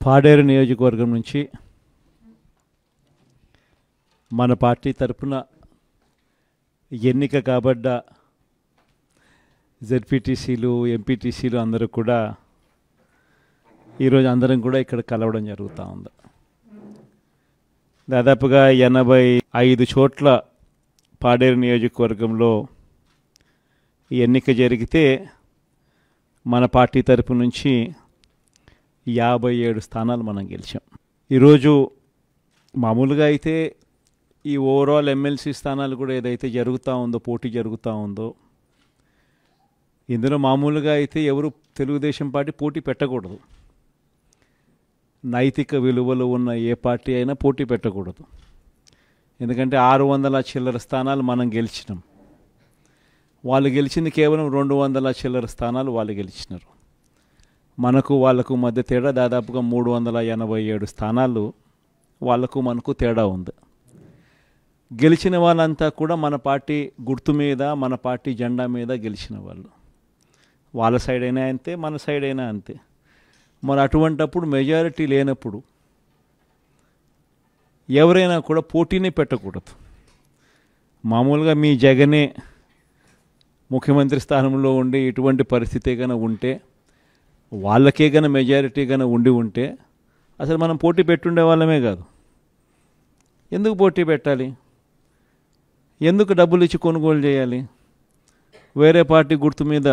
పాడేరు నియోజకవర్గం నుంచి మన పార్టీ తరపున ఎన్నిక కాబడ్డ జెడ్పీటీసీలు ఎంపీటీసీలు అందరూ కూడా ఈరోజు అందరం కూడా ఇక్కడ కలవడం జరుగుతూ ఉంది. దాదాపుగా 85 చోట్ల పాడేరు నియోజకవర్గంలో ఎన్నిక జరిగితే మన పార్టీ తరపు నుంచి 57 స్థానాలు మనం గెలిచాం. ఈరోజు మామూలుగా అయితే ఈ ఓవరాల్ ఎమ్మెల్సీ స్థానాలు కూడా ఏదైతే జరుగుతూ ఉందో, పోటీ జరుగుతూ ఉందో, ఇందులో మామూలుగా అయితే ఎవరు తెలుగుదేశం పార్టీ పోటీ పెట్టకూడదు. నైతిక విలువలు ఉన్న ఏ పార్టీ అయినా పోటీ పెట్టకూడదు. ఎందుకంటే 600 చిల్లర స్థానాలు మనం గెలిచినాం. వాళ్ళు గెలిచింది కేవలం 200 చిల్లర స్థానాలు వాళ్ళు గెలిచినారు. మనకు వాళ్ళకు మధ్య తేడా దాదాపుగా 387 స్థానాలు వాళ్ళకు మనకు తేడా ఉంది. గెలిచిన వాళ్ళంతా కూడా మన పార్టీ గుర్తు మీద, మన పార్టీ జెండా మీద గెలిచిన వాళ్ళు. వాళ్ళ సైడ్ అయినా అంతే, మన సైడ్ అయినా అంతే. మరి అటువంటప్పుడు మెజారిటీ లేనప్పుడు ఎవరైనా కూడా పోటీనే పెట్టకూడదు. మామూలుగా మీ జగనే ముఖ్యమంత్రి స్థానంలో ఉండి ఇటువంటి పరిస్థితి కనుక ఉంటే, వాళ్ళకే కనుక మెజారిటీ కనుక ఉంటే అసలు మనం పోటీ పెట్టుండే వాళ్ళమే కాదు. ఎందుకు పోటీ పెట్టాలి? ఎందుకు డబ్బులు ఇచ్చి కొనుగోలు చేయాలి? వేరే పార్టీ గుర్తు మీద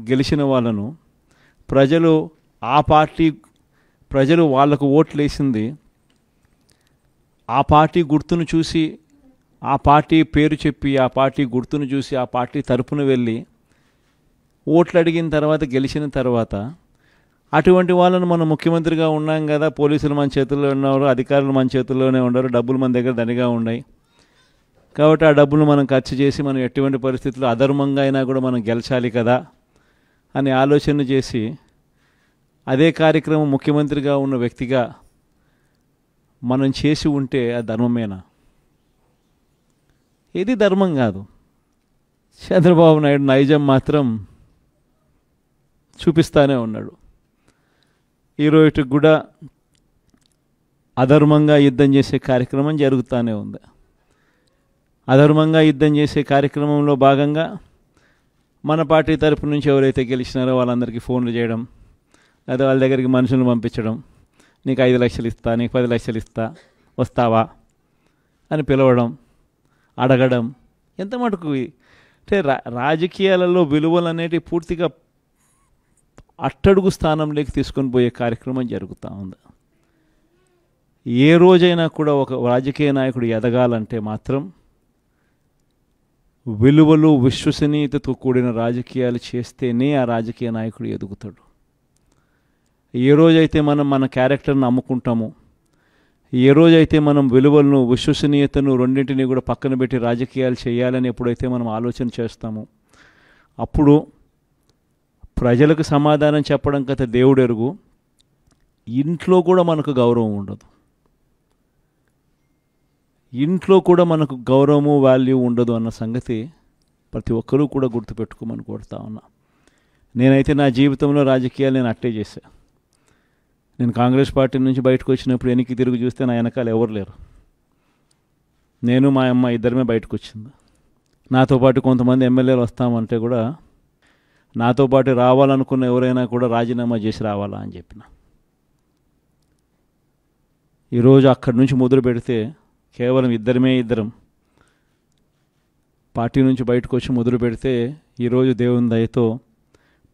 గెలిచిన వాళ్ళను ప్రజలు వాళ్ళకు ఓట్లు వేసింది ఆ పార్టీ గుర్తును చూసి, ఆ పార్టీ పేరు చెప్పి, ఆ పార్టీ గుర్తును చూసి, ఆ పార్టీ తరపున వెళ్ళి ఓట్లు అడిగిన తర్వాత, గెలిచిన తర్వాత అటువంటి వాళ్ళను మనం ముఖ్యమంత్రిగా ఉన్నాం కదా, పోలీసులు మన చేతుల్లో ఉన్నారు, అధికారులు మన చేతుల్లోనే ఉన్నారు, డబ్బులు మన దగ్గర దండిగా ఉన్నాయి కాబట్టి ఆ డబ్బులు మనం ఖర్చు చేసి మనం ఎటువంటి పరిస్థితుల్లో అధర్మంగా అయినా కూడా మనం గెలిచాలి కదా అని ఆలోచన చేసి, అదే కార్యక్రమం ముఖ్యమంత్రిగా ఉన్న వ్యక్తిగా మనం చేసి ఉంటే అది ధర్మమేనా? ఇది ధర్మం కాదు. చంద్రబాబు నాయుడు నైజం మాత్రం చూపిస్తానే ఉన్నాడు. ఈరోజుకి కూడా అధర్మంగా యుద్ధం చేసే కార్యక్రమం జరుగుతూనే ఉంది. అధర్మంగా యుద్ధం చేసే కార్యక్రమంలో భాగంగా మన పార్టీ తరపు నుంచి ఎవరైతే గెలిచినారో వాళ్ళందరికీ ఫోన్లు చేయడం, లేదా వాళ్ళ దగ్గరికి మనుషులను పంపించడం, నీకు 5 లక్షలు ఇస్తా, నీకు 10 లక్షలు ఇస్తా, వస్తావా అని పిలవడం, అడగడం. ఎంత మటుకు అంటే రాజకీయాలలో విలువలు అనేటివి పూర్తిగా అట్టడుగు స్థానంలోకి తీసుకొని పోయే కార్యక్రమం జరుగుతూ ఉంది. ఏ రోజైనా కూడా ఒక రాజకీయ నాయకుడు ఎదగాలంటే మాత్రం విలువలు, విశ్వసనీయతతో కూడిన రాజకీయాలు చేస్తేనే ఆ రాజకీయ నాయకుడు ఎదుగుతాడు. ఏ రోజైతే మనం మన క్యారెక్టర్ని అమ్ముకుంటామో, ఏ రోజైతే మనం విలువలను, విశ్వసనీయతను రెండింటినీ కూడా పక్కన పెట్టి రాజకీయాలు చేయాలని ఎప్పుడైతే మనం ఆలోచన చేస్తామో, అప్పుడు ప్రజలకు సమాధానం చెప్పడం కథ దేవుడు ఎరుగు, ఇంట్లో కూడా మనకు గౌరవం ఉండదు. ఇంట్లో కూడా మనకు గౌరవము, వాల్యూ ఉండదు అన్న సంగతి ప్రతి ఒక్కరూ కూడా గుర్తుపెట్టుకోమని కోరుతా ఉన్నా. నేనైతే నా జీవితంలో రాజకీయాలు నేను అట్టే చేశా. నేను కాంగ్రెస్ పార్టీ నుంచి బయటకు వచ్చినప్పుడు వెనక్కి తిరిగి చూస్తే నా వెనకాల ఎవరు లేరు. నేను, మా అమ్మ ఇద్దరమే బయటకు వచ్చింది. నాతో పాటు కొంతమంది ఎమ్మెల్యేలు వస్తామంటే కూడా నాతో పాటు రావాలనుకున్న ఎవరైనా కూడా రాజీనామా చేసి రావాలా అని చెప్పిన. ఈరోజు అక్కడి నుంచి మొదలు పెడితే కేవలం ఇద్దరం పార్టీ నుంచి బయటకు వచ్చి మొదలు పెడితే ఈరోజు దేవుని దయతో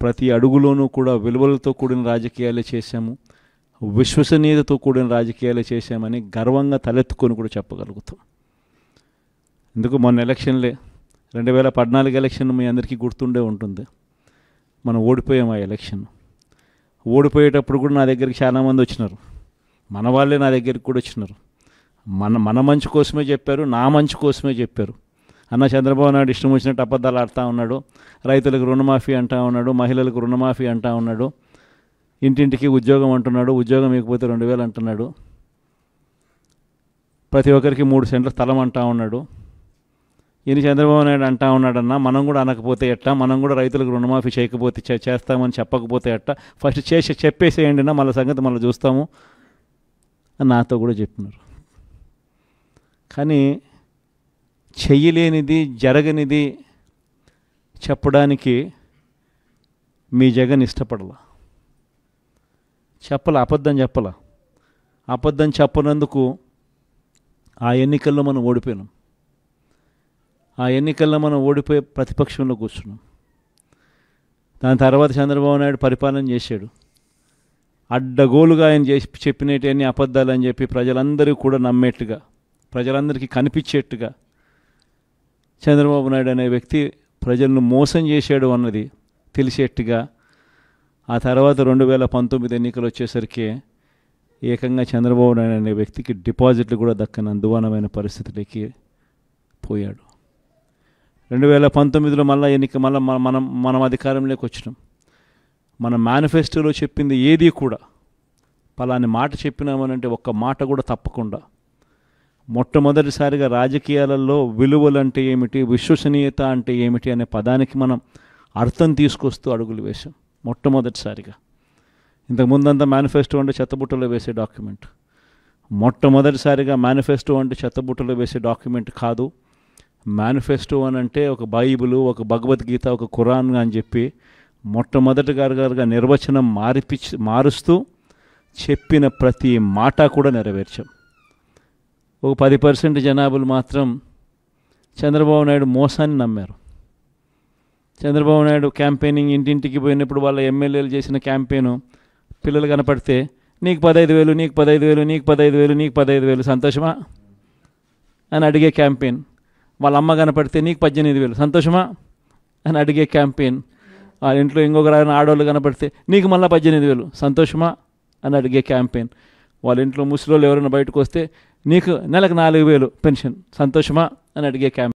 ప్రతి అడుగులోనూ కూడా విలువలతో కూడిన రాజకీయాలే చేశాము, విశ్వసనీయతతో కూడిన రాజకీయాలే చేశామని గర్వంగా తలెత్తుకొని కూడా చెప్పగలుగుతాం. ఎందుకు మొన్న ఎలక్షన్లే 2014 ఎలక్షన్ మీ అందరికీ గుర్తుండే ఉంటుంది. మనం ఓడిపోయాం ఆ ఎలక్షన్. ఓడిపోయేటప్పుడు కూడా నా దగ్గరికి చాలామంది వచ్చినారు. మన వాళ్ళే నా దగ్గరికి కూడా వచ్చినారు. మన మంచి కోసమే చెప్పారు, నా మంచి కోసమే చెప్పారు. అన్న చంద్రబాబు నాయుడు ఇష్టం వచ్చినట్టు అబద్ధాలు ఆడుతూ ఉన్నాడు, రైతులకు రుణమాఫీ అంటూ ఉన్నాడు, మహిళలకు రుణమాఫీ అంటూ ఉన్నాడు, ఇంటింటికి ఉద్యోగం అంటున్నాడు, ఉద్యోగం ఇకపోతే 2000 అంటున్నాడు, ప్రతి ఒక్కరికి 3 సెంట్ల స్థలం అంటూ ఉన్నాడు. ఈయన చంద్రబాబు నాయుడు అంటా ఉన్నాడన్నా, మనం కూడా అనకపోతే ఎట్టా, మనం కూడా రైతులకు రుణమాఫీ చేయకపోతే చేస్తామని చెప్పకపోతే ఎట్టా, ఫస్ట్ చెప్పేసేయండి నా, మళ్ళీ సంగతి మళ్ళీ చూస్తాము అని నాతో కూడా చెప్పినారు. కానీ చెయ్యలేనిది, జరగనిది చెప్పడానికి మీ జగన్ ఇష్టపడలా. అబద్ధం చెప్పలా. అబద్ధం చెప్పనందుకు ఆ ఎన్నికల్లో మనం ఓడిపోయినాం. ఆ ఎన్నికల్లో మనం ఓడిపోయి ప్రతిపక్షంలో కూర్చున్నాం. దాని తర్వాత చంద్రబాబు నాయుడు పరిపాలన చేశాడు. అడ్డగోలుగా ఆయన చెప్పినవన్నీ అబద్ధాలు అని చెప్పి ప్రజలందరూ కూడా నమ్మేట్టుగా, ప్రజలందరికీ కనిపించేట్టుగా చంద్రబాబు నాయుడు అనే వ్యక్తి ప్రజలను మోసం చేశాడు అన్నది తెలిసేట్టుగా ఆ తర్వాత 2019 ఎన్నికలు వచ్చేసరికి ఏకంగా చంద్రబాబు నాయుడు అనే వ్యక్తికి డిపాజిట్లు కూడా దక్కని అందువనమైన పరిస్థితులకి పోయాడు. 2019లో మనం అధికారంలోకి వచ్చినాం. మన మేనిఫెస్టోలో చెప్పింది ఏది కూడా పలాని మాట చెప్పినామనంటే ఒక్క మాట కూడా తప్పకుండా మొట్టమొదటిసారిగా రాజకీయాలలో విలువలు అంటే ఏమిటి, విశ్వసనీయత అంటే ఏమిటి అనే పదానికి మనం అర్థం తీసుకొస్తూ అడుగులు వేశాం మొట్టమొదటిసారిగా. ఇంతకుముందంతా మేనిఫెస్టో అంటే చెత్తబుట్టలో వేసే డాక్యుమెంట్. మొట్టమొదటిసారిగా మేనిఫెస్టో అంటే చెత్తబుట్టలో వేసే డాక్యుమెంట్ కాదు. మేనిఫెస్టో అని అంటే ఒక బైబిలు, ఒక భగవద్గీత, ఒక ఖురాన్ అని చెప్పి మొట్టమొదటిగా నిర్వచనం మారుస్తూ చెప్పిన ప్రతి మాట కూడా నెరవేర్చాం. ఒక 10% జనాభాలు మాత్రం చంద్రబాబు నాయుడు మోసాన్ని నమ్మారు. చంద్రబాబు నాయుడు క్యాంపెయినింగ్ ఇంటింటికి పోయినప్పుడు వాళ్ళ ఎమ్మెల్యేలు చేసిన క్యాంపెయిన్ పిల్లలు కనపడితే నీకు 15,000, నీకు 15,000, నీకు 15,000, నీకు 15,000 సంతోషమా అని అడిగే క్యాంపెయిన్. వాళ్ళ అమ్మ కనపడితే నీకు 18,000 సంతోషమా అని అడిగే క్యాంపెయిన్. వాళ్ళ ఇంట్లో ఇంకొక ఆడవాళ్ళు కనపడితే నీకు మళ్ళీ 18,000 సంతోషమా అని అడిగే క్యాంపెయిన్. వాళ్ళ ఇంట్లో ముసలోళ్ళు ఎవరైనా బయటకు వస్తే నీకు నెలకు 4,000 పెన్షన్ సంతోషమా అని అడిగే క్యాంపెయిన్.